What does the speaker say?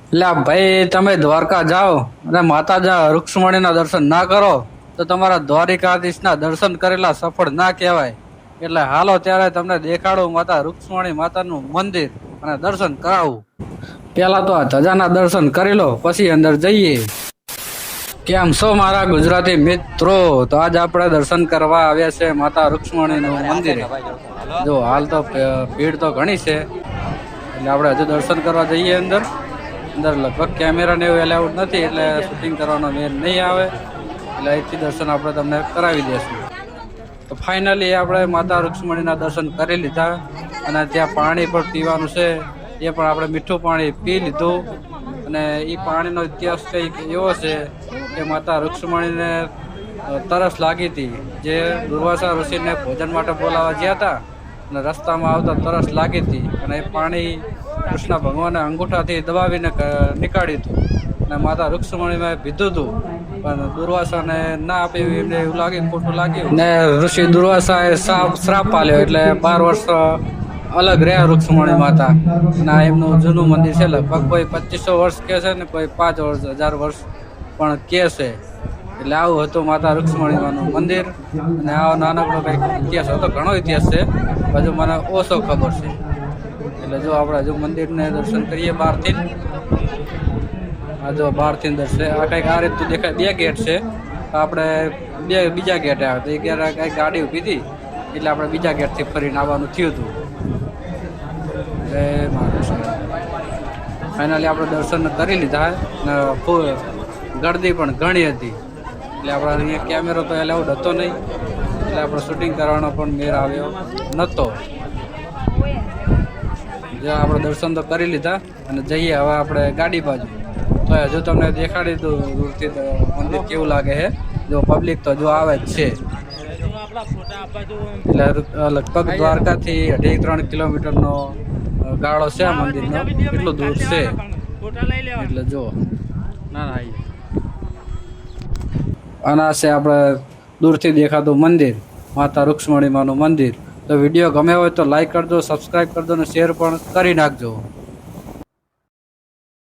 એટલે ભાઈ તમે દ્વારકા જાઓ અને માતાજી રૂક્ષ્મણીના દર્શન ના કરો તો તમારા દ્વારિકાધીશના દર્શન કરેલા સફળ ના કહેવાય. એટલે હાલો ત્યારે તમને દેખાડું માતા રૂક્ષ્મણી માતાનું મંદિર અને દર્શન કરાવું. પેલા તો આ ધજાના દર્શન કરી લો પછી અંદર જઈએ. કેમ છો મારા ગુજરાતી મિત્રો? તો આજ આપણે દર્શન કરવા આવ્યા છે માતા રૂક્ષ્મણીનું મંદિર. જો હાલ તો ભીડ તો ઘણી છે એટલે આપણે હજુ દર્શન કરવા જઈએ અંદર લગભગ કેમેરા ને એવું એલાઉડ નથી એટલે શૂટિંગ કરવાનો મેન નહીં આવે એટલે અહીંથી દર્શન આપણે તમને કરાવી દઈશું. તો ફાઇનલી આપણે માતા રૂક્ષ્મણીના દર્શન કરી લીધા અને ત્યાં પાણી પણ પીવાનું છે એ પણ આપણે મીઠું પાણી પી લીધું. અને એ પાણીનો ઇતિહાસ કંઈક એવો છે કે માતા રૂક્ષ્મણીને તરસ લાગી હતી, જે દુર્વાસા ઋષિને ભોજન માટે બોલાવવા ગયા હતા અને રસ્તામાં આવતા તરસ લાગી હતી અને એ પાણી કૃષ્ણ ભગવાને અંગૂઠાથી દબાવીને નીકાળ્યું હતું અને માતા રૂક્ષ્મણીમાં પીધું હતું પણ દુર્વાસાને ના આપ્યું એમને એવું લાગ્યું, ખોટું લાગ્યું ને ઋષિ દુર્વાસાએ શ્રાપ પાલ્યો એટલે 12 વર્ષ અલગ રહ્યા રૂક્ષ્મણી માતા. ના એમનું જૂનું મંદિર છે, લગભગ કોઈ 2500 વર્ષ કે છે ને કોઈ 5000 વર્ષ પણ કે છે. એટલે આવું હતું માતા રૂક્ષ્મણીમાનું મંદિર અને આવો નાનકડો કંઈક ઇતિહાસ હતો. ઘણો ઇતિહાસ છે, હજુ મને ઓછો ખબર છે. એટલે જો આપણે હજુ મંદિરને દર્શન કરીએ બહારથી. આ જો બહારથી દર્શન આ કંઈક આ રીતનું દેખાય. 2 ગેટ છે, આપણે બીજા ગેટે આવ્યા તો એ ગેટ કંઈક ગાડી ઊભી હતી એટલે આપણે બીજા ગેટથી ફરીને આવવાનું થયું હતું. ફાઇનલી આપણે દર્શન કરી લીધા ને ગળદી પણ ઘણી હતી એટલે આપણે અહીંયા કેમેરો તો એલાઉડ હતો નહીં એટલે આપણે શૂટિંગ કરવાનો પણ મેળ આવ્યો નહોતો. જ્યાં આપણે દર્શન તો કરી લીધા અને જઈએ હવે આપણે ગાડી બાજુ. તો હજુ તમને દેખાડી દઉં દૂરથી મંદિર કેવું લાગે છે. જો પબ્લિક તો જો આવે જ છે એટલે લગભગ દ્વારકાથી 2.5-3 કિલોમીટરનો ગાળો છે આ મંદિરનો, કેટલું દૂર છે એટલે જો ના આના છે આપણે દૂરથી દેખાતું મંદિર, માતા રૂક્ષ્મણીમાનું મંદિર. તો વિડીયો ગમે હોય તો લાઈક કરજો, સબસ્ક્રાઈબ કરજો અને શેર પણ કરી નાખજો.